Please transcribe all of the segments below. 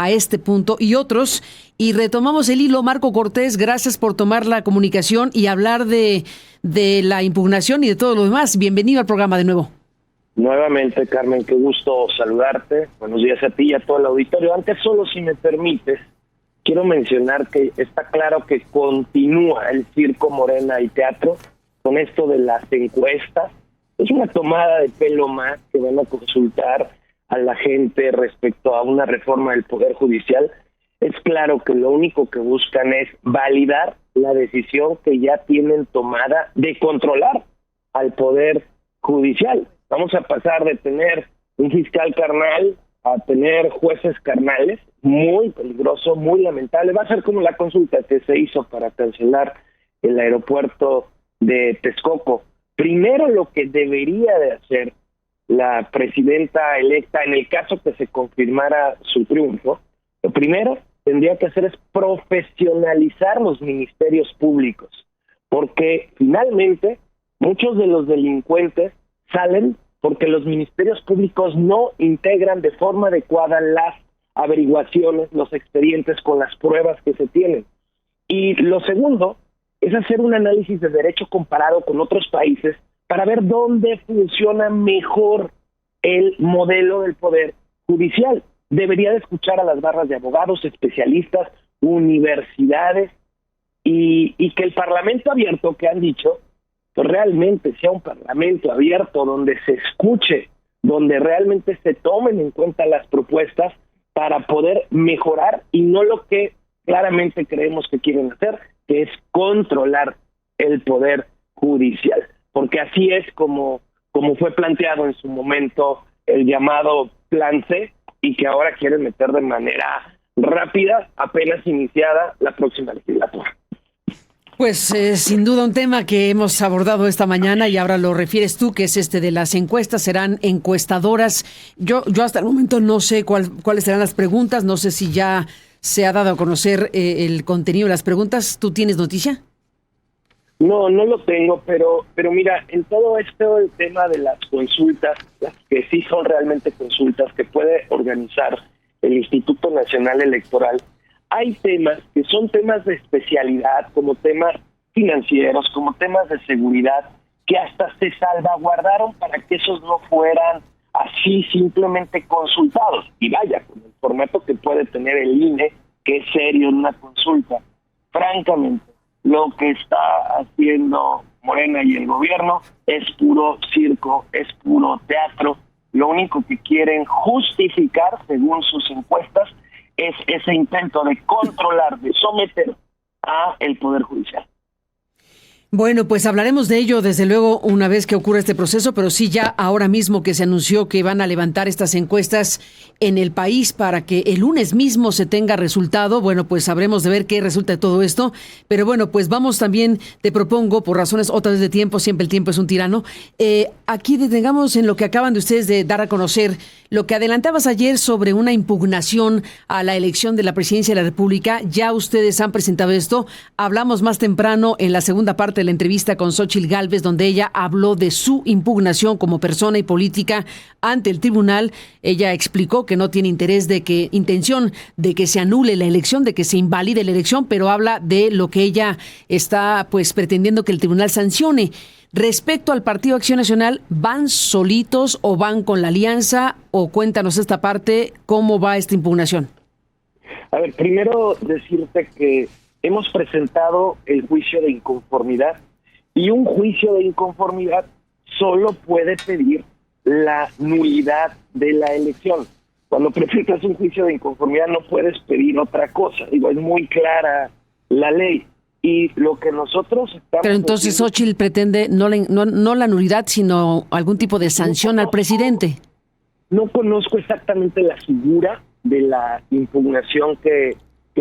a este punto y otros. Y retomamos el hilo. Marco Cortés, gracias por tomar la comunicación y hablar de la impugnación y de todo lo demás. Bienvenido al programa de nuevo. Nuevamente, Carmen, qué gusto saludarte. Buenos días a ti y a todo el auditorio. Antes, solo si me permites, quiero mencionar que está claro que continúa el circo Morena y Teatro con esto de las encuestas. Es una tomada de pelo más que van a consultar a la gente respecto a una reforma del Poder Judicial. Es claro que lo único que buscan es validar la decisión que ya tienen tomada de controlar al Poder Judicial. Vamos a pasar de tener un fiscal carnal a tener jueces carnales, muy peligroso, muy lamentable. Va a ser como la consulta que se hizo para cancelar el aeropuerto de Texcoco. Primero, lo que debería de hacer la presidenta electa, en el caso que se confirmara su triunfo, lo primero tendría que hacer es profesionalizar los ministerios públicos, porque finalmente muchos de los delincuentes salen porque los ministerios públicos no integran de forma adecuada las averiguaciones, los expedientes con las pruebas que se tienen. Y lo segundo es hacer un análisis de derecho comparado con otros países para ver dónde funciona mejor el modelo del Poder Judicial. Debería de escuchar a las barras de abogados, especialistas, universidades y que el Parlamento abierto que han dicho, pues realmente sea un Parlamento abierto donde se escuche, donde realmente se tomen en cuenta las propuestas para poder mejorar y no lo que claramente creemos que quieren hacer, que es controlar el Poder Judicial. Porque así es como fue planteado en su momento el llamado Plan C y que ahora quieren meter de manera rápida, apenas iniciada la próxima legislatura. Pues sin duda un tema que hemos abordado esta mañana y ahora lo refieres tú, que es de las encuestas. Serán encuestadoras. Yo hasta el momento no sé cuáles serán las preguntas, no sé si ya se ha dado a conocer el contenido de las preguntas. ¿Tú tienes noticia? No lo tengo, pero mira, en todo esto el tema de las consultas, las que sí son realmente consultas que puede organizar el Instituto Nacional Electoral, hay temas que son temas de especialidad, como temas financieros, como temas de seguridad, que hasta se salvaguardaron para que esos no fueran así simplemente consultados. Y vaya, con el formato que puede tener el INE, que es serio en una consulta. Francamente, lo que está haciendo Morena y el gobierno es puro circo, es puro teatro. Lo único que quieren justificar, según sus encuestas, es ese intento de controlar, de someter a el Poder Judicial. Bueno, pues hablaremos de ello desde luego una vez que ocurra este proceso, pero sí ya ahora mismo que se anunció que van a levantar estas encuestas en el país para que el lunes mismo se tenga resultado. Bueno, pues sabremos de ver qué resulta de todo esto, pero bueno, pues vamos también, te propongo, por razones otra vez de tiempo, siempre el tiempo es un tirano, aquí detengamos en lo que acaban de ustedes de dar a conocer, lo que adelantabas ayer sobre una impugnación a la elección de la presidencia de la República. Ya ustedes han presentado esto, hablamos más temprano en la segunda parte de la entrevista con Xóchitl Gálvez, donde ella habló de su impugnación como persona y política ante el tribunal. Ella explicó que no tiene intención de que se anule la elección, de que se invalide la elección, pero habla de lo que ella está pues pretendiendo que el tribunal sancione. Respecto al Partido Acción Nacional, ¿van solitos o van con la alianza? O cuéntanos esta parte, ¿cómo va esta impugnación? A ver, primero decirte que hemos presentado el juicio de inconformidad y un juicio de inconformidad solo puede pedir la nulidad de la elección. Cuando presentas un juicio de inconformidad no puedes pedir otra cosa. Digo, es muy clara la ley. Y lo que nosotros estamos... Pero entonces Xóchitl pretende no la nulidad, sino algún tipo de sanción al presidente. No conozco exactamente la figura de la impugnación que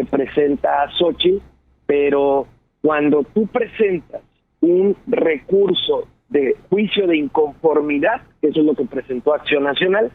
presenta Xóchitl, pero cuando tú presentas un recurso de juicio de inconformidad, que eso es lo que presentó Acción Nacional,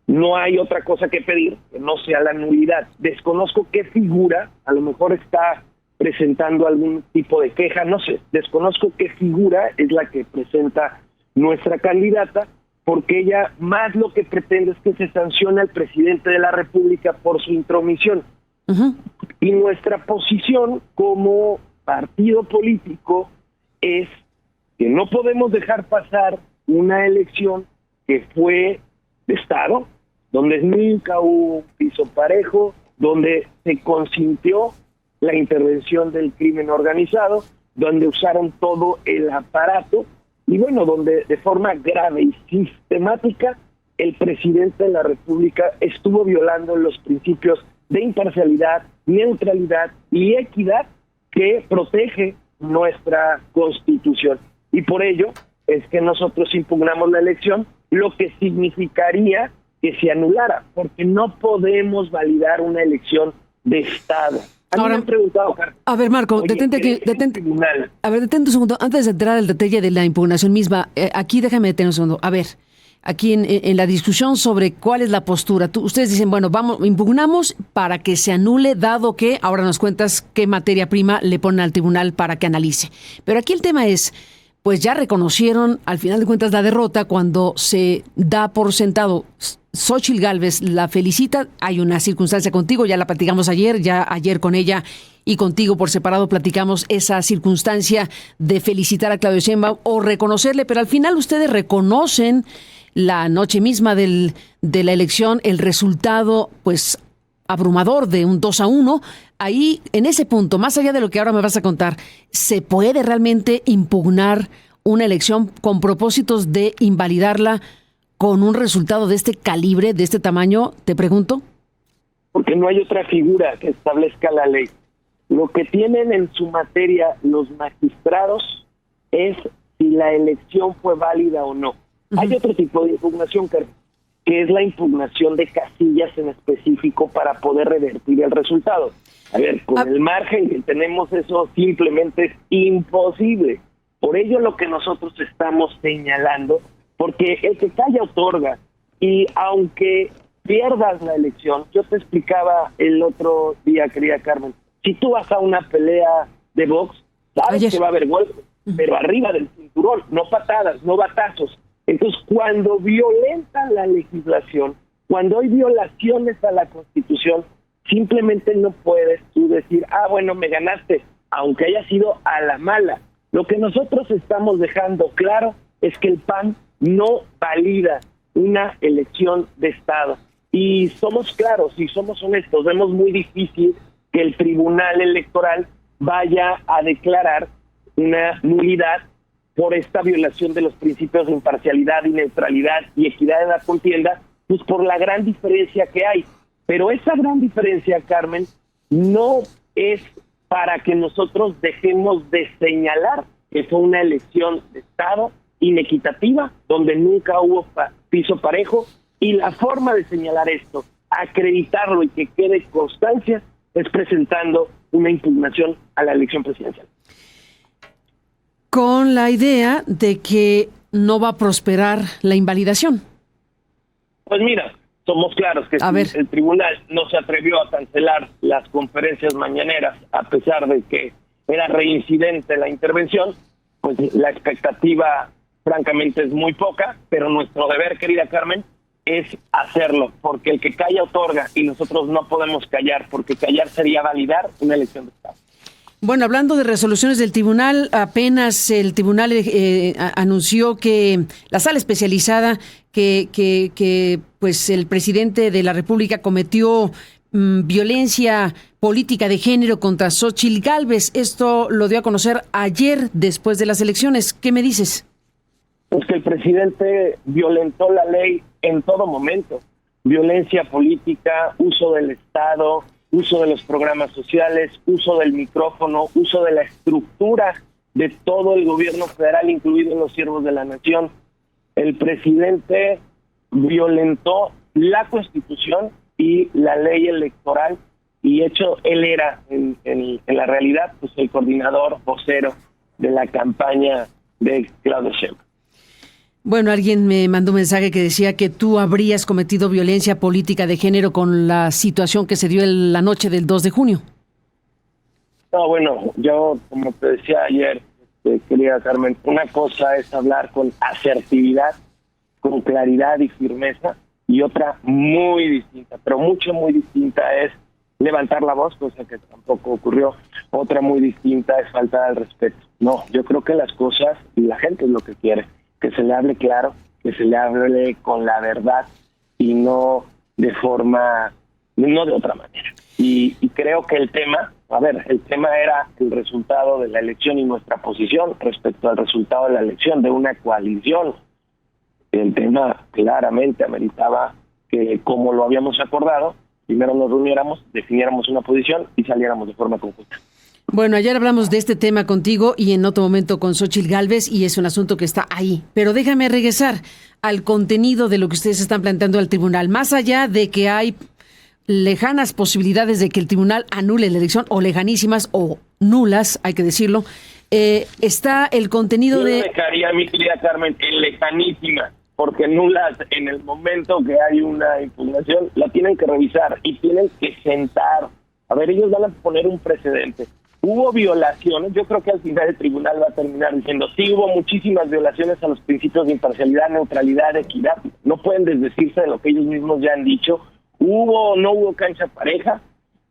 no hay otra cosa que pedir que no sea la nulidad. Desconozco qué figura, a lo mejor está presentando algún tipo de queja, no sé, desconozco qué figura es la que presenta nuestra candidata, porque ella más lo que pretende es que se sancione al presidente de la República por su intromisión. Uh-huh. Y nuestra posición como partido político es que no podemos dejar pasar una elección que fue de Estado, donde nunca hubo un piso parejo, donde se consintió la intervención del crimen organizado, donde usaron todo el aparato y bueno, donde de forma grave y sistemática el presidente de la República estuvo violando los principios de imparcialidad, neutralidad y equidad que protege nuestra Constitución. Y por ello es que nosotros impugnamos la elección, lo que significaría que se anulara, porque no podemos validar una elección de Estado. Ahora, me han preguntado, a ver, Marco, oye, detente aquí, a ver, detente un segundo, antes de entrar al detalle de la impugnación misma, aquí déjame detener un segundo. A ver, aquí en la discusión sobre cuál es la postura, ustedes dicen, bueno, impugnamos para que se anule, dado que ahora nos cuentas qué materia prima le ponen al tribunal para que analice. Pero aquí el tema es, pues ya reconocieron al final de cuentas la derrota cuando se da por sentado. Xóchitl Gálvez la felicita, hay una circunstancia contigo, ya la platicamos ayer con ella y contigo por separado platicamos esa circunstancia de felicitar a Claudia Sheinbaum o reconocerle, pero al final ustedes reconocen la noche misma de la elección el resultado pues abrumador de un 2-1. Ahí, en ese punto, más allá de lo que ahora me vas a contar, ¿se puede realmente impugnar una elección con propósitos de invalidarla con un resultado de este calibre, de este tamaño? Te pregunto. Porque no hay otra figura que establezca la ley. Lo que tienen en su materia los magistrados es si la elección fue válida o no. Uh-huh. Hay otro tipo de impugnación, que es la impugnación de casillas en específico para poder revertir el resultado. A ver, con el margen que tenemos, eso simplemente es imposible. Por ello lo que nosotros estamos señalando, porque el que calla otorga, y aunque pierdas la elección, yo te explicaba el otro día, querida Carmen, si tú vas a una pelea de box, sabes que va a haber golpes, pero arriba del cinturón, no patadas, no batazos. Entonces, cuando violentan la legislación, cuando hay violaciones a la Constitución, simplemente no puedes tú decir, bueno, me ganaste, aunque haya sido a la mala. Lo que nosotros estamos dejando claro es que el PAN no valida una elección de Estado. Y somos claros y somos honestos, vemos muy difícil que el Tribunal Electoral vaya a declarar una nulidad por esta violación de los principios de imparcialidad y neutralidad y equidad en la contienda, pues por la gran diferencia que hay. Pero esa gran diferencia, Carmen, no es para que nosotros dejemos de señalar que fue una elección de Estado inequitativa, donde nunca hubo piso parejo, y la forma de señalar esto, acreditarlo y que quede constancia, es presentando una impugnación a la elección presidencial. Con la idea de que no va a prosperar la invalidación. Pues mira, somos claros que si el tribunal no se atrevió a cancelar las conferencias mañaneras, a pesar de que era reincidente la intervención, pues la expectativa francamente es muy poca, pero nuestro deber, querida Carmen, es hacerlo, porque el que calla otorga y nosotros no podemos callar, porque callar sería validar una elección de Estado. Bueno, hablando de resoluciones del tribunal, apenas el tribunal anunció que la sala especializada que pues el presidente de la República cometió violencia política de género contra Xóchitl Gálvez. Esto lo dio a conocer ayer después de las elecciones. ¿Qué me dices? Pues que el presidente violentó la ley en todo momento. Violencia política, uso del Estado, uso de los programas sociales, uso del micrófono, uso de la estructura de todo el gobierno federal, incluidos los siervos de la nación. El presidente violentó la Constitución y la ley electoral, y hecho, él era en la realidad pues el coordinador vocero de la campaña de Claudia Sheinbaum. Bueno, alguien me mandó un mensaje que decía que tú habrías cometido violencia política de género con la situación que se dio la noche del 2 de junio. No, bueno, yo, como te decía ayer, querida Carmen, una cosa es hablar con asertividad con claridad y firmeza, y otra muy distinta, pero muy distinta es levantar la voz, cosa que tampoco ocurrió. Otra muy distinta es faltar al respeto. No, yo creo que las cosas, y la gente es lo que quiere, que se le hable claro, que se le hable con la verdad y no de forma, no de otra manera. Y creo que el tema era el resultado de la elección y nuestra posición respecto al resultado de la elección de una coalición. El tema claramente ameritaba que, como lo habíamos acordado, primero nos reuniéramos, definiéramos una posición y saliéramos de forma conjunta. Bueno, ayer hablamos de este tema contigo y en otro momento con Xóchitl Gálvez, y es un asunto que está ahí. Pero déjame regresar al contenido de lo que ustedes están planteando al tribunal. Más allá de que hay lejanas posibilidades de que el tribunal anule la elección, o lejanísimas o nulas, hay que decirlo, está el contenido Yo dejaría, mi querida Carmen, en lejanísimas, porque nulas, en el momento que hay una impugnación, la tienen que revisar y tienen que sentar. A ver, ellos van a poner un precedente. Hubo violaciones, yo creo que al final el tribunal va a terminar diciendo, sí, hubo muchísimas violaciones a los principios de imparcialidad, neutralidad, equidad. No pueden desdecirse de lo que ellos mismos ya han dicho. No hubo cancha pareja,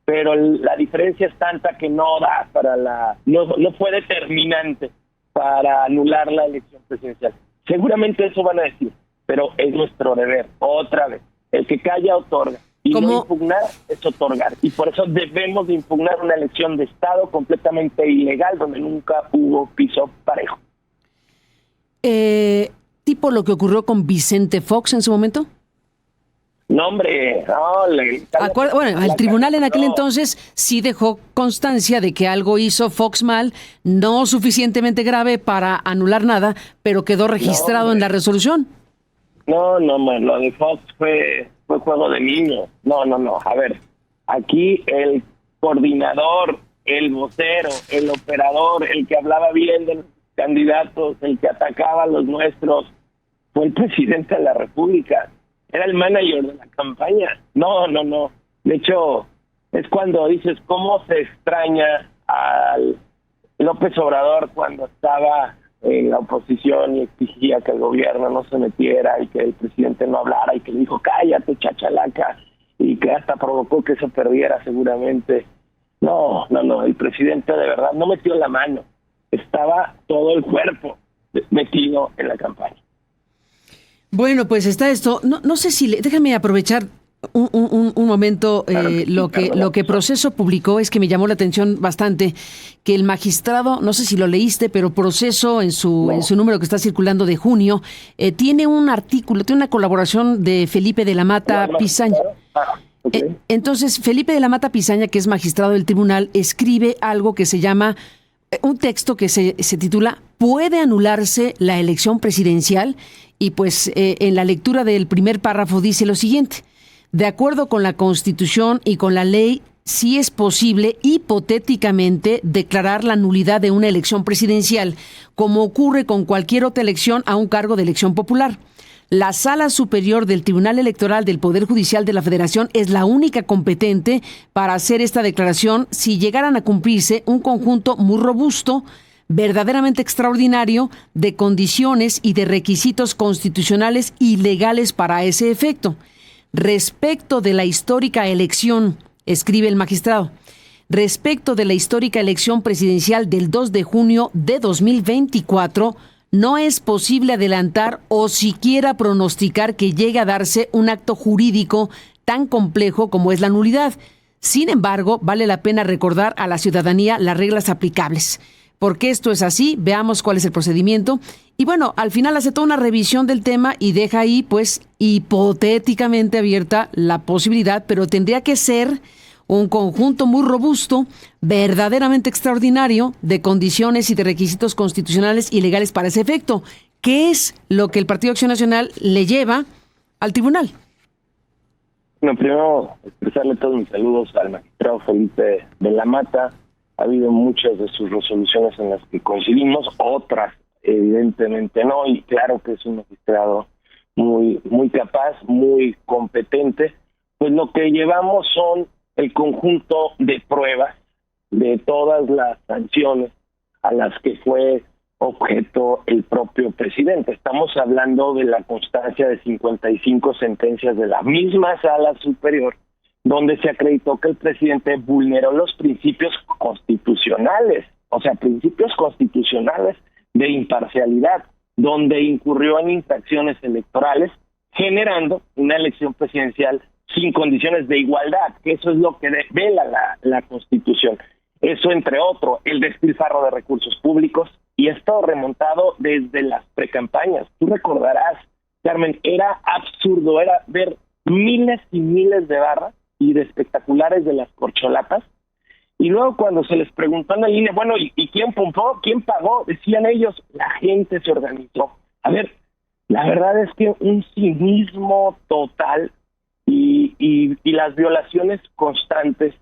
pero la diferencia es tanta que no da para no fue determinante para anular la elección presidencial. Seguramente eso van a decir, pero es nuestro deber, otra vez. El que calla otorga. Y no impugnar es otorgar. Y por eso debemos de impugnar una elección de Estado completamente ilegal, donde nunca hubo piso parejo. ¿Tipo lo que ocurrió con Vicente Fox en su momento? No, hombre, no. Bueno, el tribunal en aquel entonces sí dejó constancia de que algo hizo Fox mal, no suficientemente grave para anular nada, pero quedó registrado en la resolución. No, lo de Fox fue juego de niños. No. A ver, aquí el coordinador, el vocero, el operador, el que hablaba bien de los candidatos, el que atacaba a los nuestros, fue el presidente de la República. Era el manager de la campaña. No. De hecho, es cuando dices, ¿cómo se extraña al López Obrador cuando estaba en la oposición y exigía que el gobierno no se metiera y que el presidente no hablara y que le dijo, cállate, chachalaca, y que hasta provocó que se perdiera seguramente? No, el presidente de verdad no metió la mano, estaba todo el cuerpo metido en la campaña. Bueno, pues está esto. No sé si déjame aprovechar un momento. Claro lo que Proceso publicó es que me llamó la atención bastante que el magistrado, no sé si lo leíste, pero Proceso en su número que está circulando de junio tiene un artículo, tiene una colaboración de Felipe de la Mata Pizaña. Okay. Entonces, Felipe de la Mata Pizaña, que es magistrado del tribunal, escribe algo que se llama un texto que se titula ¿Puede anularse la elección presidencial? Y pues en la lectura del primer párrafo dice lo siguiente: de acuerdo con la Constitución y con la ley, sí es posible hipotéticamente declarar la nulidad de una elección presidencial, como ocurre con cualquier otra elección a un cargo de elección popular. La Sala Superior del Tribunal Electoral del Poder Judicial de la Federación es la única competente para hacer esta declaración si llegaran a cumplirse un conjunto muy robusto, verdaderamente extraordinario, de condiciones y de requisitos constitucionales y legales para ese efecto. Respecto de la histórica elección, escribe el magistrado, respecto de la histórica elección presidencial del 2 de junio de 2024, no es posible adelantar o siquiera pronosticar que llegue a darse un acto jurídico tan complejo como es la nulidad. Sin embargo, vale la pena recordar a la ciudadanía las reglas aplicables. Porque esto es así, veamos cuál es el procedimiento. Y bueno, al final hace toda una revisión del tema y deja ahí, pues, hipotéticamente abierta la posibilidad, pero tendría que ser un conjunto muy robusto, verdaderamente extraordinario, de condiciones y de requisitos constitucionales y legales para ese efecto. ¿Qué es lo que el Partido Acción Nacional le lleva al tribunal? Bueno, primero expresarle todos mis saludos al magistrado Felipe de la Mata. Ha habido muchas de sus resoluciones en las que coincidimos, otras evidentemente no, y claro que es un magistrado muy capaz, muy competente. Pues lo que llevamos son el conjunto de pruebas de todas las sanciones a las que fue objeto el propio presidente. Estamos hablando de la constancia de 55 sentencias de la misma sala superior, donde se acreditó que el presidente vulneró los principios constitucionales, o sea, principios constitucionales de imparcialidad, donde incurrió en infracciones electorales, generando una elección presidencial sin condiciones de igualdad, que eso es lo que vela la Constitución. Eso, entre otros, el despilfarro de recursos públicos, y esto remontado desde las precampañas. Tú recordarás, Carmen, era absurdo, era ver miles y miles de barras y de espectaculares de las corcholatas, y luego cuando se les preguntó en la línea, bueno, ¿y quién pompó? ¿Quién pagó? Decían ellos, la gente se organizó. A ver, la verdad es que un cinismo total y las violaciones constantes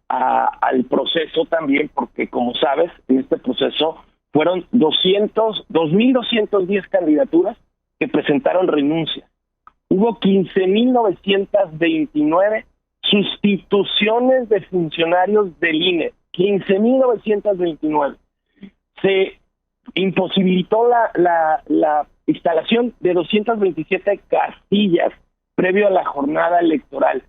al proceso también, porque como sabes, en este proceso fueron 2.210 candidaturas que presentaron renuncias. Hubo 15.929 sustituciones de funcionarios del INE, 15.929. Se imposibilitó la instalación de 227 casillas previo a la jornada electoral.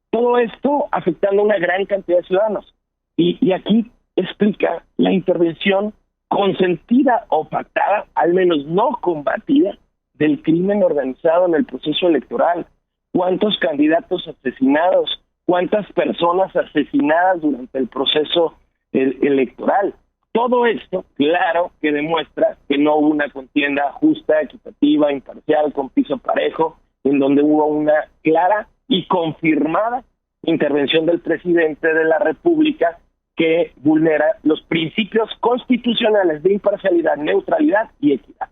Todo esto afectando a una gran cantidad de ciudadanos. Y aquí explica la intervención consentida o pactada, al menos no combatida, del crimen organizado en el proceso electoral. ¿Cuántos candidatos asesinados? ¿Cuántas personas asesinadas durante el proceso electoral? Todo esto, claro, que demuestra que no hubo una contienda justa, equitativa, imparcial, con piso parejo, en donde hubo una clara y confirmada intervención del presidente de la República que vulnera los principios constitucionales de imparcialidad, neutralidad y equidad.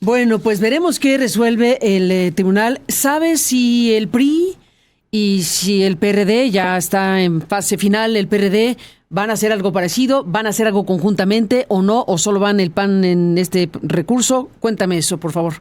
Bueno, pues veremos qué resuelve el tribunal. ¿Sabes si el PRI y si el PRD, ya está en fase final, el PRD, van a hacer algo parecido, van a hacer algo conjuntamente o no, o solo van el PAN en este recurso? Cuéntame eso, por favor.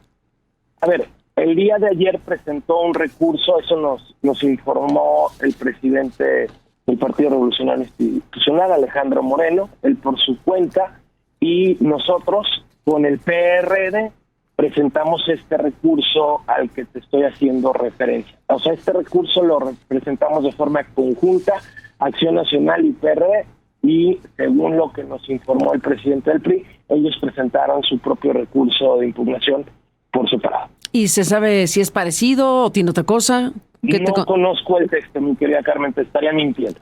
A ver, el día de ayer presentó un recurso, eso nos informó el presidente del Partido Revolucionario Institucional, Alejandro Moreno, él por su cuenta, y nosotros con el PRD presentamos este recurso al que te estoy haciendo referencia. O sea, este recurso lo presentamos de forma conjunta, Acción Nacional y PRD, y según lo que nos informó el presidente del PRI, ellos presentaron su propio recurso de impugnación por separado. ¿Y se sabe si es parecido o tiene otra cosa? No conozco el texto, mi querida Carmen, te estaría mintiendo.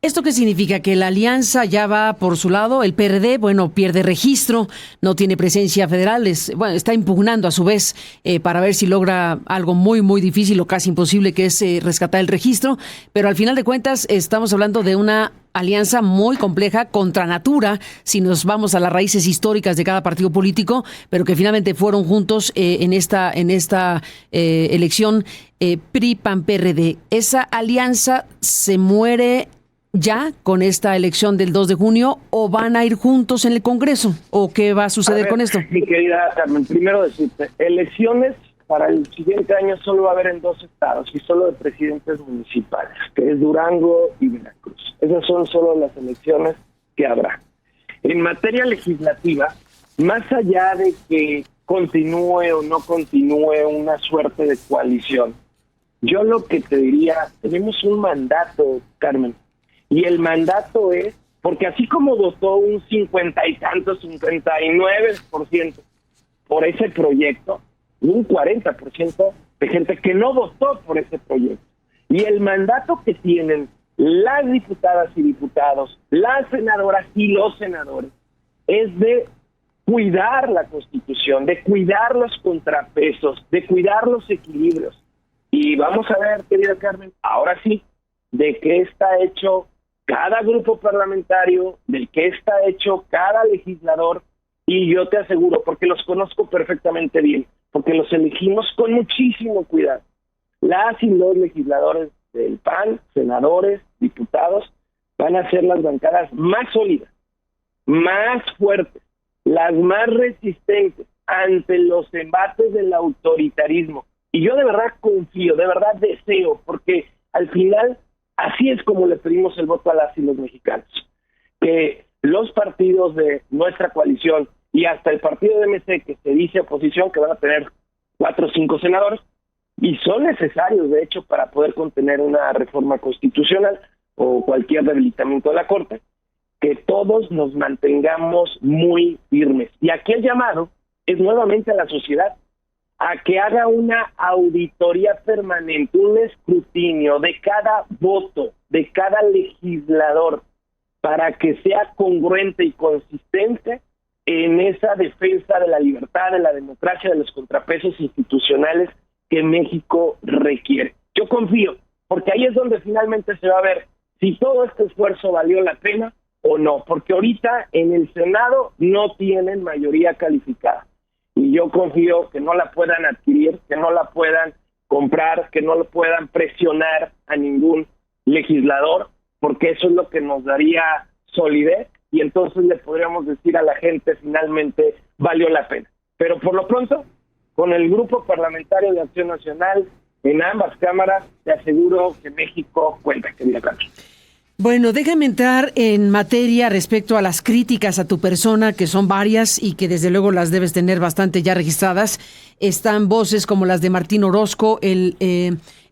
¿Esto qué significa? ¿Que la alianza ya va por su lado? El PRD, bueno, pierde registro, no tiene presencia federal, está impugnando a su vez para ver si logra algo muy, muy difícil o casi imposible, que es rescatar el registro. Pero al final de cuentas estamos hablando de una alianza muy compleja contra natura, si nos vamos a las raíces históricas de cada partido político, pero que finalmente fueron juntos en esta elección PRI-PAN-PRD. ¿Esa alianza se muere ya con esta elección del 2 de junio o van a ir juntos en el Congreso? ¿O qué va a suceder con esto? Mi querida Carmen, primero decirte, elecciones para el siguiente año solo va a haber en 2 estados y solo de presidentes municipales, que es Durango y Veracruz. Esas son solo las elecciones que habrá. En materia legislativa, más allá de que continúe o no continúe una suerte de coalición, yo lo que te diría, tenemos un mandato, Carmen, y el mandato es, porque así como votó un 50 y tanto, 59% por ese proyecto, un 40% de gente que no votó por ese proyecto. Y el mandato que tienen las diputadas y diputados, las senadoras y los senadores, es de cuidar la Constitución, de cuidar los contrapesos, de cuidar los equilibrios. Y vamos a ver, querida Carmen, ahora sí, de qué está hecho cada grupo parlamentario, del que está hecho cada legislador, y yo te aseguro, porque los conozco perfectamente bien, porque los elegimos con muchísimo cuidado. Las y los legisladores del PAN, senadores, diputados, van a ser las bancadas más sólidas, más fuertes, las más resistentes ante los embates del autoritarismo. Y yo de verdad confío, de verdad deseo, porque al final así es como le pedimos el voto a las y los mexicanos, que los partidos de nuestra coalición y hasta el partido de MC, que se dice oposición, que van a tener 4 o 5 senadores, y son necesarios, de hecho, para poder contener una reforma constitucional o cualquier debilitamiento de la Corte, que todos nos mantengamos muy firmes. Y aquí el llamado es nuevamente a la sociedad a que haga una auditoría permanente, un escrutinio de cada voto, de cada legislador, para que sea congruente y consistente en esa defensa de la libertad, de la democracia, de los contrapesos institucionales que México requiere. Yo confío, porque ahí es donde finalmente se va a ver si todo este esfuerzo valió la pena o no, porque ahorita en el Senado no tienen mayoría calificada. Y yo confío que no la puedan adquirir, que no la puedan comprar, que no lo puedan presionar a ningún legislador, porque eso es lo que nos daría solidez y entonces le podríamos decir a la gente finalmente valió la pena. Pero por lo pronto, con el Grupo Parlamentario de Acción Nacional en ambas cámaras, te aseguro que México cuenta, querida Carlos. Bueno, déjame entrar en materia respecto a las críticas a tu persona, que son varias y que desde luego las debes tener bastante ya registradas. Están voces como las de Martín Orozco, el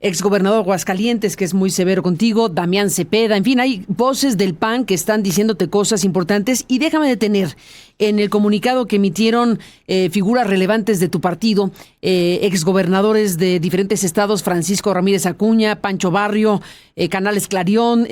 exgobernador de Aguascalientes, que es muy severo contigo, Damián Cepeda, en fin, hay voces del PAN que están diciéndote cosas importantes. Y déjame detener en el comunicado que emitieron figuras relevantes de tu partido, exgobernadores de diferentes estados, Francisco Ramírez Acuña, Pancho Barrio, Canales Clarión,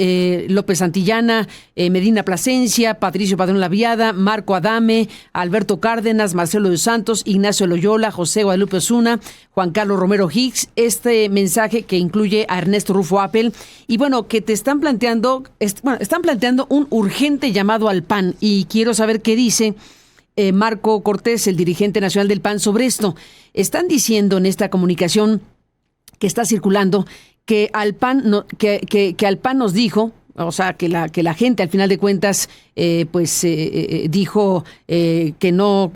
López Santillana, Medina Plasencia, Patricio Padrón Laviada, Marco Adame, Alberto Cárdenas, Marcelo de Santos, Ignacio Loyola, José Guadalupe Osuna, Juan Carlos Romero Hicks. Este mensaje que incluye a Ernesto Rufo Appel, y bueno, que te están planteando, están planteando un urgente llamado al PAN, y quiero saber qué dice Marco Cortés, el dirigente nacional del PAN, sobre esto. Están diciendo en esta comunicación que está circulando que al PAN que al PAN nos dijo, o sea, que la gente al final de cuentas dijo que no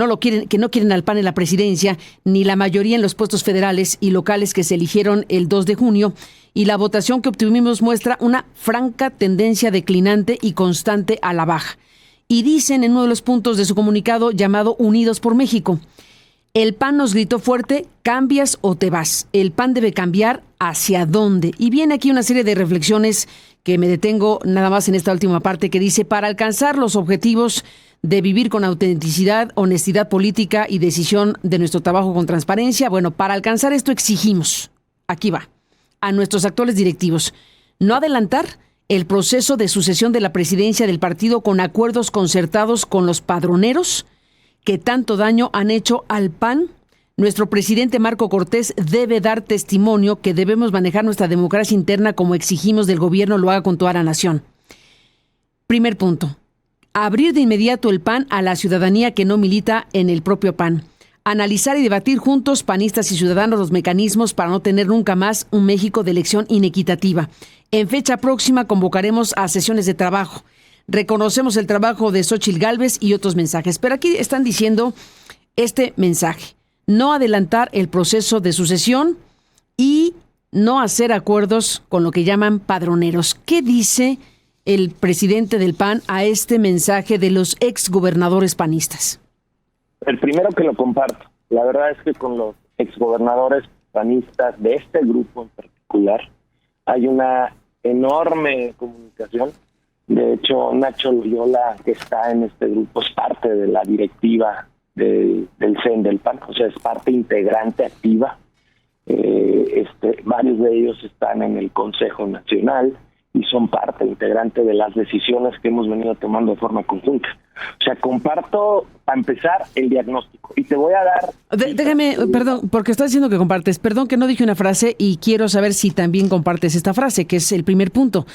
lo quieren, que no quieren al PAN en la presidencia, ni la mayoría en los puestos federales y locales que se eligieron el 2 de junio, y la votación que obtuvimos muestra una franca tendencia declinante y constante a la baja. Y dicen en uno de los puntos de su comunicado llamado Unidos por México: el PAN nos gritó fuerte, cambias o te vas. El PAN debe cambiar, ¿hacia dónde? Y viene aquí una serie de reflexiones que me detengo nada más en esta última parte, que dice: para alcanzar los objetivos de vivir con autenticidad, honestidad política y decisión de nuestro trabajo con transparencia, bueno, para alcanzar esto exigimos, aquí va, a nuestros actuales directivos, no adelantar el proceso de sucesión de la presidencia del partido con acuerdos concertados con los padroneros que tanto daño han hecho al PAN. Nuestro presidente Marco Cortés debe dar testimonio que debemos manejar nuestra democracia interna como exigimos del gobierno lo haga con toda la nación. Primer punto: abrir de inmediato el PAN a la ciudadanía que no milita en el propio PAN. Analizar y debatir juntos, panistas y ciudadanos, los mecanismos para no tener nunca más un México de elección inequitativa. En fecha próxima convocaremos a sesiones de trabajo. Reconocemos el trabajo de Xóchitl Gálvez y otros mensajes. Pero aquí están diciendo este mensaje: no adelantar el proceso de sucesión y no hacer acuerdos con lo que llaman padroneros. ¿Qué dice el presidente del PAN a este mensaje de los exgobernadores panistas? El primero que lo comparto. La verdad es que con los exgobernadores panistas de este grupo en particular hay una enorme comunicación. De hecho, Nacho Loyola, que está en este grupo, es parte de la directiva del CEN del PAN, o sea, es parte integrante activa. Varios de ellos están en el Consejo Nacional y son parte integrante de las decisiones que hemos venido tomando de forma conjunta. O sea, comparto, para empezar, el diagnóstico. Y te voy a dar... Déjame, perdón, porque estás diciendo que compartes. Perdón que no dije una frase y quiero saber si también compartes esta frase, que es el primer punto.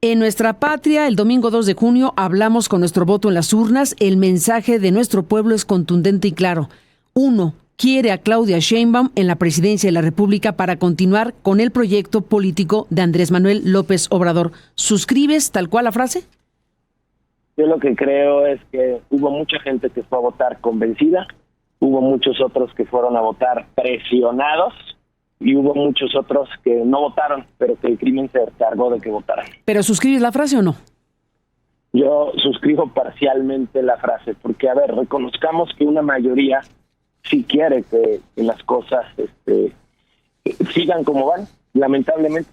En nuestra patria, el domingo 2 de junio, hablamos con nuestro voto en las urnas. El mensaje de nuestro pueblo es contundente y claro. 1. Quiere a Claudia Sheinbaum en la presidencia de la República para continuar con el proyecto político de Andrés Manuel López Obrador. ¿Suscribes tal cual la frase? Yo lo que creo es que hubo mucha gente que fue a votar convencida, hubo muchos otros que fueron a votar presionados y hubo muchos otros que no votaron, pero que el crimen se encargó de que votaran. ¿Pero suscribes la frase o no? Yo suscribo parcialmente la frase, porque, a ver, reconozcamos que una mayoría sí quiere que las cosas sigan como van, lamentablemente,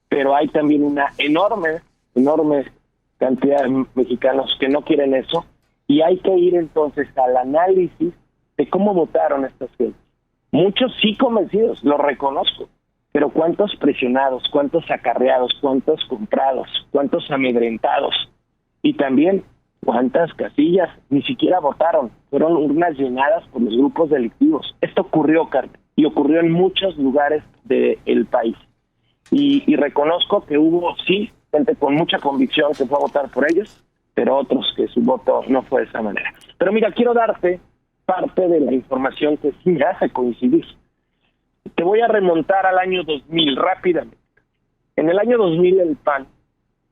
pero hay también una enorme cantidad de mexicanos que no quieren eso, y hay que ir entonces al análisis de cómo votaron estas gentes. Muchos sí convencidos, lo reconozco, pero ¿cuántos presionados, cuántos acarreados, cuántos comprados, cuántos amedrentados? Y también, ¿cuántas casillas ni siquiera votaron? Fueron urnas llenadas por los grupos delictivos. Esto ocurrió, Carmen, y ocurrió en muchos lugares del país. Y reconozco que hubo, sí, gente con mucha convicción que fue a votar por ellos, pero otros que su voto no fue de esa manera. Pero mira, quiero darte parte de la información que sí me hace coincidir. Te voy a remontar al año 2000 rápidamente. En el año 2000 el PAN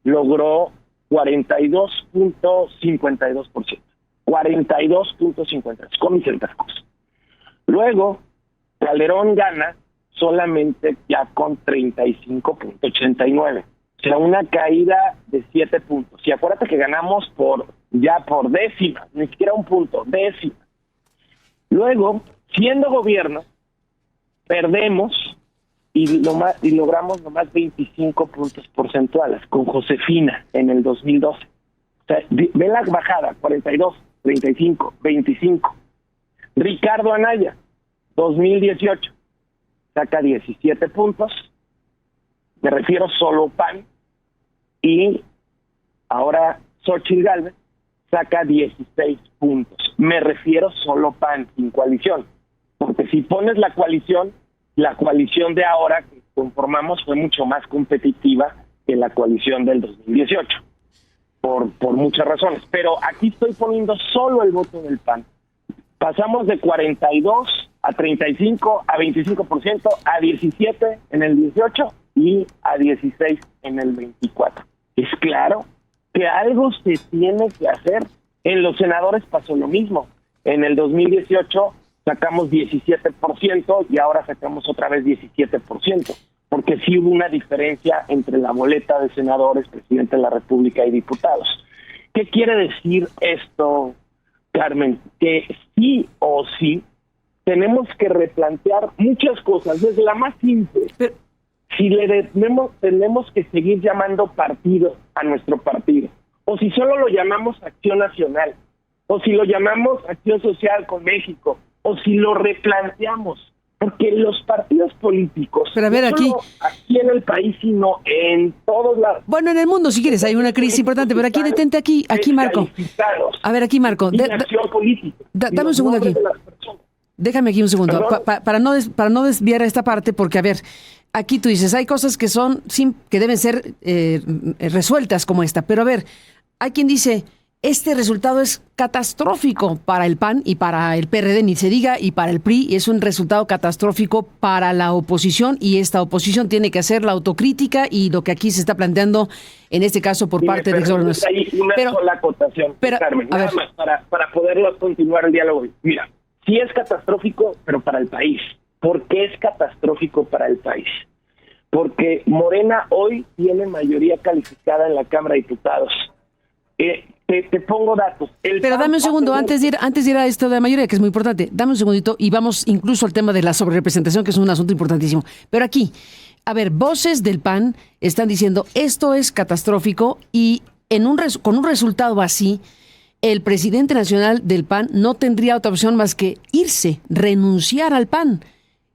logró 42.52%. 42.52%, con centavos. Luego, Calderón gana solamente ya con 35.89. O sea, una caída de 7 puntos. Y acuérdate que ganamos por décimas, ni siquiera un punto, décimas. Luego, siendo gobierno, perdemos y logramos nomás 25 puntos porcentuales con Josefina en el 2012. O sea, ve la bajada, 42, 35, 25. Ricardo Anaya, 2018, saca 17 puntos, me refiero solo PAN, y ahora Xóchitl Gálvez saca 16 puntos. Me refiero solo PAN, sin coalición. Porque si pones la coalición de ahora que conformamos fue mucho más competitiva que la coalición del 2018, por muchas razones. Pero aquí estoy poniendo solo el voto del PAN. Pasamos de 42 a 35 a 25%, a 17 en el 18 y a 16 en el 24. Es claro que algo se tiene que hacer. En los senadores pasó lo mismo. En el 2018 sacamos 17% y ahora sacamos otra vez 17%, porque sí hubo una diferencia entre la boleta de senadores, presidente de la República y diputados. ¿Qué quiere decir esto, Carmen? Que sí o sí tenemos que replantear muchas cosas, desde la más simple. Si tenemos que seguir llamando partido a nuestro partido, o si solo lo llamamos Acción Nacional, o si lo llamamos Acción Social con México, o si lo replanteamos, porque los partidos políticos, pero a ver, no solo aquí en el país, sino en todos lados. Bueno, en el mundo, si quieres, hay una crisis importante, pero aquí detente aquí Marco. A ver, aquí Marco, dame un segundo aquí. Déjame aquí un segundo, para no desviar a esta parte, porque a ver, aquí tú dices, hay cosas que que deben ser resueltas como esta, pero a ver, hay quien dice, este resultado es catastrófico para el PAN y para el PRD, ni se diga, y para el PRI, y es un resultado catastrófico para la oposición, y esta oposición tiene que hacer la autocrítica y lo que aquí se está planteando, en este caso por parte de Exornos. Hay una sola acotación, Carmen, nada más para poderlo continuar el diálogo. Mira, sí es catastrófico, pero para el país. ¿Por qué es catastrófico para el país? Porque Morena hoy tiene mayoría calificada en la Cámara de Diputados. Te pongo datos. Pero dame un segundo, antes de ir a esto de la mayoría, que es muy importante, dame un segundito y vamos incluso al tema de la sobrerepresentación, que es un asunto importantísimo. Pero aquí, a ver, voces del PAN están diciendo esto es catastrófico y con un resultado así, el presidente nacional del PAN no tendría otra opción más que irse, renunciar al PAN.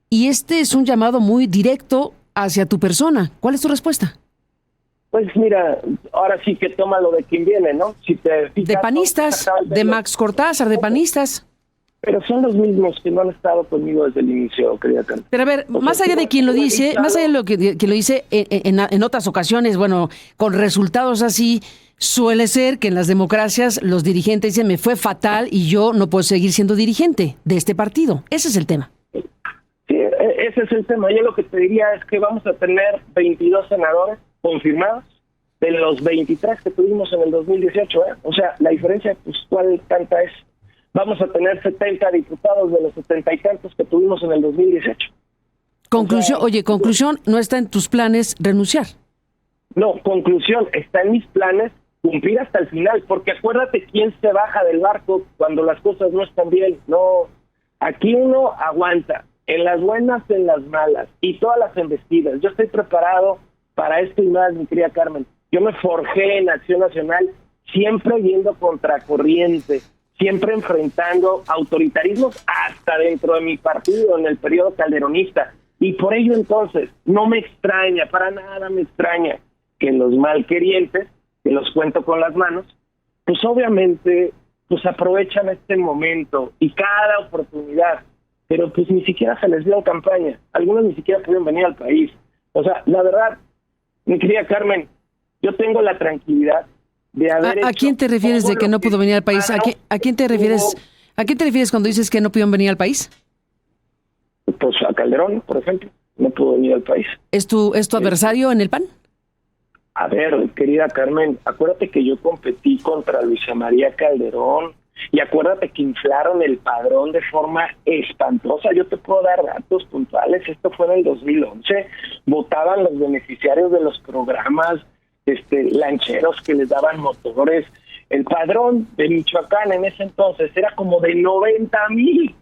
Y este es un llamado muy directo hacia tu persona. ¿Cuál es tu respuesta? Pues mira, ahora sí que toma lo de quien viene, ¿no? Si te fijas, de panistas, de Max Cortázar, de panistas. Pero son los mismos que no han estado conmigo desde el inicio, querida Carmen. Pero a ver, más allá de quien lo dice, más allá de lo que lo dice en otras ocasiones, bueno, con resultados así, suele ser que en las democracias los dirigentes dicen, me fue fatal y yo no puedo seguir siendo dirigente de este partido. Ese es el tema. Sí, ese es el tema. Yo lo que te diría es que vamos a tener 22 senadores confirmados de los 23 que tuvimos en el 2018, ¿eh? O sea, la diferencia, pues, ¿cuál tanta es? Vamos a tener 70 diputados de los 70 y tantos que tuvimos en el 2018. Conclusión, no está en tus planes renunciar. No, conclusión, está en mis planes cumplir hasta el final, porque acuérdate quién se baja del barco cuando las cosas no están bien. No, aquí uno aguanta, en las buenas, en las malas, y todas las embestidas. Yo estoy preparado para esto y más, mi querida Carmen. Yo me forjé en Acción Nacional siempre yendo contracorriente, siempre enfrentando autoritarismos hasta dentro de mi partido en el periodo calderonista. Y por ello entonces no me extraña, para nada me extraña que los malquerientes, que los cuento con las manos, pues obviamente pues aprovechan este momento y cada oportunidad, pero pues ni siquiera se les dio en campaña, algunos ni siquiera pudieron venir al país. O sea, la verdad, mi querida Carmen, yo tengo la tranquilidad de haber ¿A quién te refieres de que no pudo venir al país? ¿A quién te refieres? ¿A quién te refieres cuando dices que no pudieron venir al país? Pues a Calderón, por ejemplo, no pudo venir al país. ¿Es tu adversario en el PAN? A ver, querida Carmen, acuérdate que yo competí contra Luisa María Calderón y acuérdate que inflaron el padrón de forma espantosa. Yo te puedo dar datos puntuales. Esto fue en el 2011. Votaban los beneficiarios de los programas lancheros que les daban motores. El padrón de Michoacán en ese entonces era como de 90,000.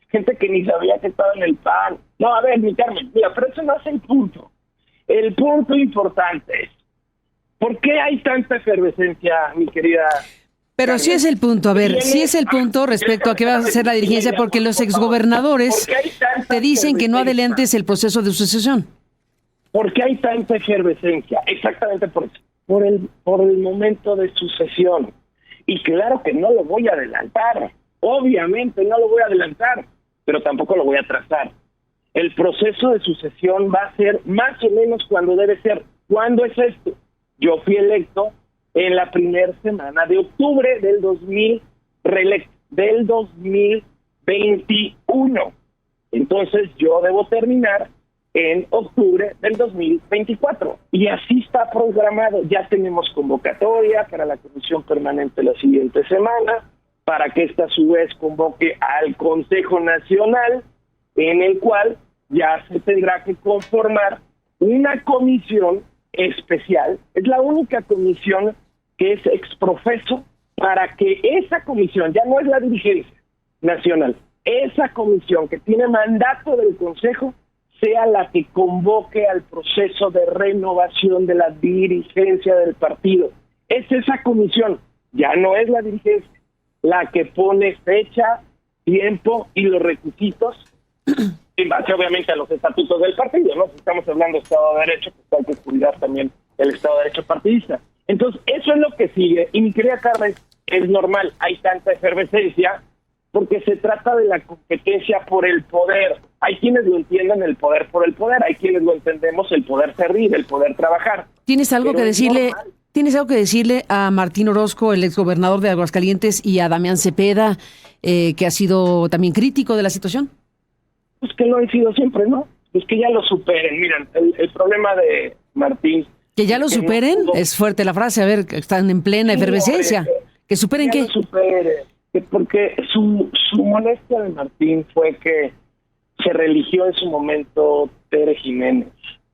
Gente que ni sabía que estaba en el PAN. No, a ver, mi Carmen, mira, pero eso no es el punto. El punto importante es, ¿por qué hay tanta efervescencia, mi querida? Pero sí es el punto, a ver, sí es el punto respecto a qué va a ser la dirigencia, porque los exgobernadores te dicen que no adelantes el proceso de sucesión. ¿Por qué hay tanta efervescencia? Exactamente por eso, por el momento de sucesión. Y claro que no lo voy a adelantar, obviamente no lo voy a adelantar, pero tampoco lo voy a atrasar. El proceso de sucesión va a ser más o menos cuando debe ser. ¿Cuándo es esto? Yo fui electo en la primera semana de octubre del 2021. Entonces yo debo terminar en octubre del 2024. Y así está programado. Ya tenemos convocatoria para la Comisión Permanente la siguiente semana, para que esta a su vez convoque al Consejo Nacional, en el cual ya se tendrá que conformar una comisión especial. Es la única comisión que es exprofeso para que esa comisión, ya no es la dirigencia nacional, esa comisión que tiene mandato del Consejo sea la que convoque al proceso de renovación de la dirigencia del partido. Es esa comisión, ya no es la dirigencia, la que pone fecha, tiempo y los requisitos en base obviamente a los estatutos del partido, ¿no? Si estamos hablando de Estado de Derecho, pues hay que cuidar también el Estado de Derecho partidista. Entonces, eso es lo que sigue. Y mi querida Carmen, es normal, hay tanta efervescencia porque se trata de la competencia por el poder. Hay quienes lo entienden el poder por el poder, hay quienes lo entendemos el poder servir, el poder trabajar. ¿Tienes algo que decirle? ¿Tienes algo que decirle a Martín Orozco, el exgobernador de Aguascalientes, y a Damián Cepeda, que ha sido también crítico de la situación? Pues que lo han sido siempre, ¿no? Pues que ya lo superen. Miren, el problema de Martín... ¿Que ya lo superen? No, es fuerte la frase, a ver, están en plena efervescencia. ¿Que superen qué? Que lo supere, porque su molestia de Martín fue que se religió en su momento Tere Jiménez.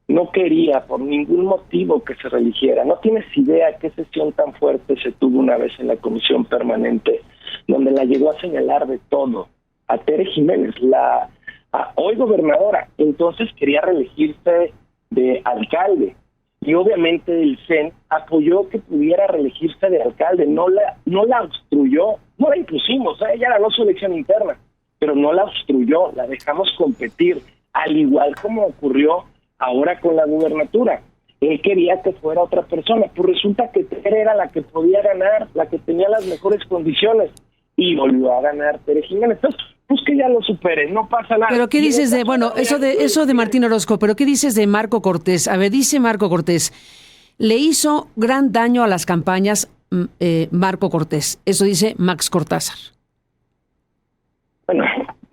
No quería por ningún motivo que se religiera. No tienes idea qué sesión tan fuerte se tuvo una vez en la Comisión Permanente, donde la llegó a señalar de todo. A Tere Jiménez, hoy gobernadora, entonces quería reelegirse de alcalde. Y obviamente el CEN apoyó que pudiera reelegirse de alcalde, no la obstruyó, no la impusimos, ella ganó su elección interna, pero no la obstruyó, la dejamos competir, al igual como ocurrió ahora con la gubernatura. Él quería que fuera otra persona, pues resulta que Tere era la que podía ganar, la que tenía las mejores condiciones, y volvió a ganar Tere Jiménez. Entonces, pues que ya lo superen, no pasa nada. Pero ¿qué dices de, bueno, eso de Martín Orozco, pero qué dices de Marco Cortés? A ver, dice Marco Cortés, le hizo gran daño a las campañas Marco Cortés. Eso dice Max Cortázar. Bueno,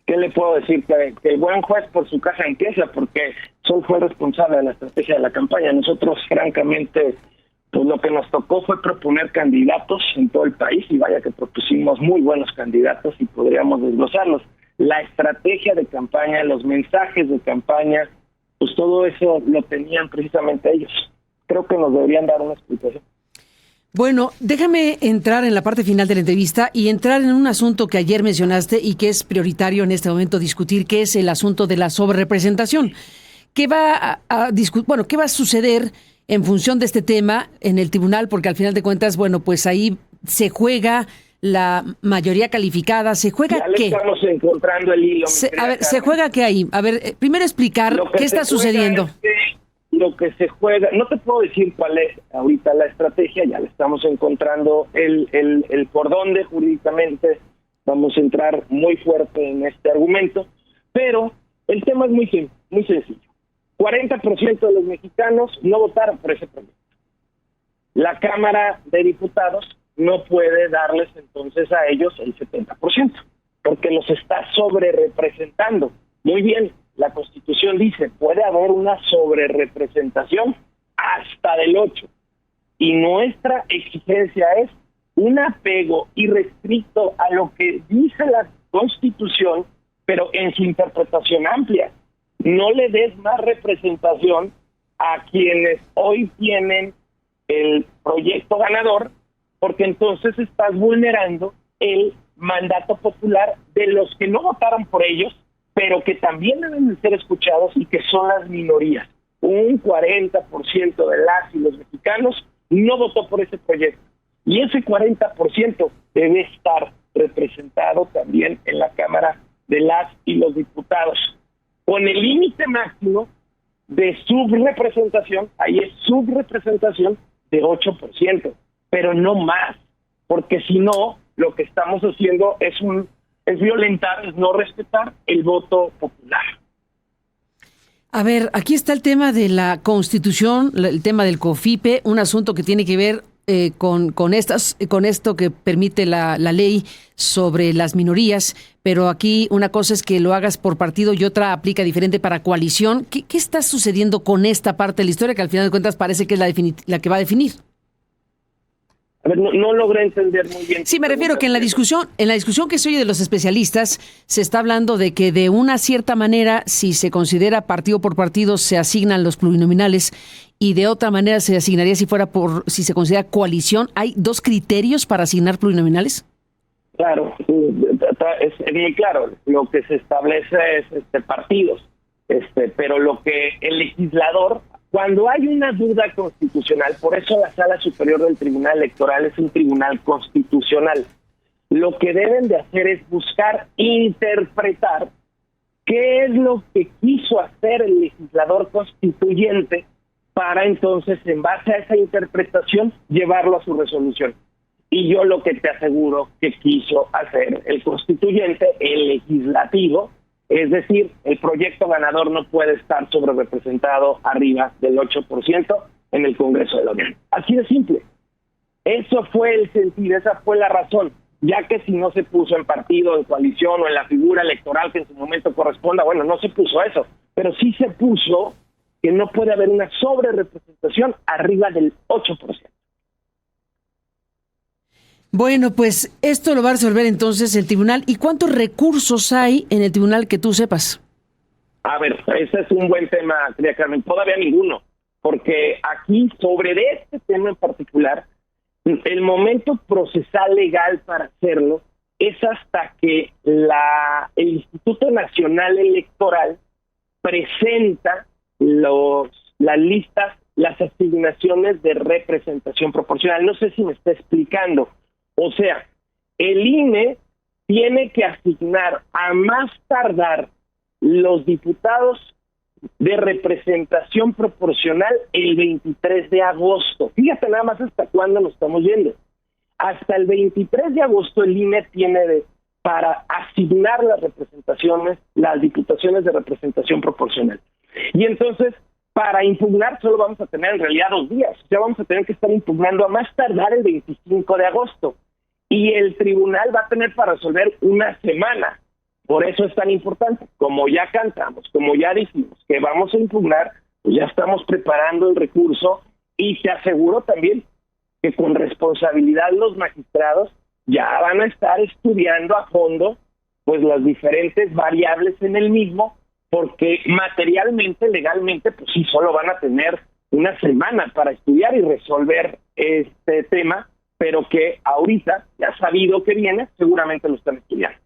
¿qué le puedo decir? Que el buen juez por su caja empieza, porque Sol fue responsable de la estrategia de la campaña. Nosotros, francamente, pues lo que nos tocó fue proponer candidatos en todo el país, y vaya que propusimos muy buenos candidatos y podríamos desglosarlos. La estrategia de campaña, los mensajes de campaña, pues todo eso lo tenían precisamente ellos. Creo que nos deberían dar una explicación. Bueno, déjame entrar en la parte final de la entrevista y entrar en un asunto que ayer mencionaste y que es prioritario en este momento discutir, que es el asunto de la sobrerepresentación. ¿Qué va qué va a suceder en función de este tema en el tribunal? Porque al final de cuentas, bueno, pues ahí se juega la mayoría calificada, ¿se juega ya le qué? Estamos encontrando el hilo. A ver, ¿se juega qué ahí? A ver, primero explicar qué está sucediendo. Lo que se juega, no te puedo decir cuál es ahorita la estrategia, ya le estamos encontrando el por dónde jurídicamente vamos a entrar muy fuerte en este argumento, pero el tema es muy sencillo. 40% de los mexicanos no votaron por ese proyecto. La Cámara de Diputados no puede darles entonces a ellos el 70%, porque los está sobrerepresentando. Muy bien, la Constitución dice, puede haber una sobrerepresentación hasta del 8%. Y nuestra exigencia es un apego irrestricto a lo que dice la Constitución, pero en su interpretación amplia. No le des más representación a quienes hoy tienen el proyecto ganador, porque entonces estás vulnerando el mandato popular de los que no votaron por ellos, pero que también deben de ser escuchados y que son las minorías. Un 40% de las y los mexicanos no votó por ese proyecto. Y ese 40% debe estar representado también en la Cámara de las y los diputados, con el límite máximo de subrepresentación, ahí es subrepresentación de 8%, pero no más, porque si no, lo que estamos haciendo es violentar, es no respetar el voto popular. A ver, aquí está el tema de la Constitución, el tema del COFIPE, un asunto que tiene que ver con esto que permite la ley sobre las minorías, pero aquí una cosa es que lo hagas por partido y otra aplica diferente para coalición. ¿Qué está sucediendo con esta parte de la historia que al final de cuentas parece que es la que va a definir? A ver, no logré entender muy bien. Sí, me refiero que en la discusión que se oye de los especialistas, se está hablando de que de una cierta manera, si se considera partido por partido, se asignan los plurinominales y de otra manera se asignaría si se considera coalición. ¿Hay dos criterios para asignar plurinominales? Claro, es muy claro. Lo que se establece es partidos, pero lo que el legislador, cuando hay una duda constitucional, por eso la Sala Superior del Tribunal Electoral es un tribunal constitucional, lo que deben de hacer es buscar interpretar qué es lo que quiso hacer el legislador constituyente para entonces, en base a esa interpretación, llevarlo a su resolución. Y yo lo que te aseguro que quiso hacer el constituyente, el legislativo, es decir, el proyecto ganador no puede estar sobrerepresentado arriba del 8% en el Congreso de la Unión. Así de simple. Eso fue el sentido, esa fue la razón. Ya que si no se puso en partido, en coalición o en la figura electoral que en su momento corresponda, bueno, no se puso eso, pero sí se puso que no puede haber una sobrerepresentación arriba del 8%. Bueno, pues esto lo va a resolver entonces el tribunal. ¿Y cuántos recursos hay en el tribunal que tú sepas? A ver, ese es un buen tema, querida Carmen. Todavía ninguno, porque aquí sobre este tema en particular, el momento procesal legal para hacerlo es hasta que el Instituto Nacional Electoral presenta las listas, las asignaciones de representación proporcional. No sé si me está explicando. O sea, el INE tiene que asignar a más tardar los diputados de representación proporcional el 23 de agosto. Fíjate nada más hasta cuándo nos estamos yendo. Hasta el 23 de agosto el INE tiene para asignar las representaciones, las diputaciones de representación proporcional. Y entonces, para impugnar solo vamos a tener en realidad 2 días. Ya vamos a tener que estar impugnando a más tardar el 25 de agosto. Y el tribunal va a tener para resolver una semana. Por eso es tan importante. Como ya cantamos, como ya dijimos que vamos a impugnar, pues ya estamos preparando el recurso y te aseguro también que con responsabilidad los magistrados ya van a estar estudiando a fondo pues las diferentes variables en el mismo, porque materialmente, legalmente, pues sí, solo van a tener una semana para estudiar y resolver este tema, pero que ahorita, ya sabido que viene, seguramente lo están estudiando.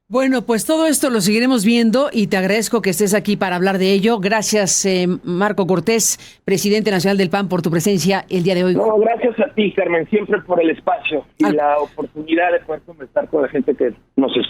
Bueno, pues todo esto lo seguiremos viendo y te agradezco que estés aquí para hablar de ello. Gracias, Marco Cortés, presidente nacional del PAN, por tu presencia el día de hoy. No, gracias a ti, Carmen, siempre por el espacio y la oportunidad de poder conversar con la gente que nos escucha.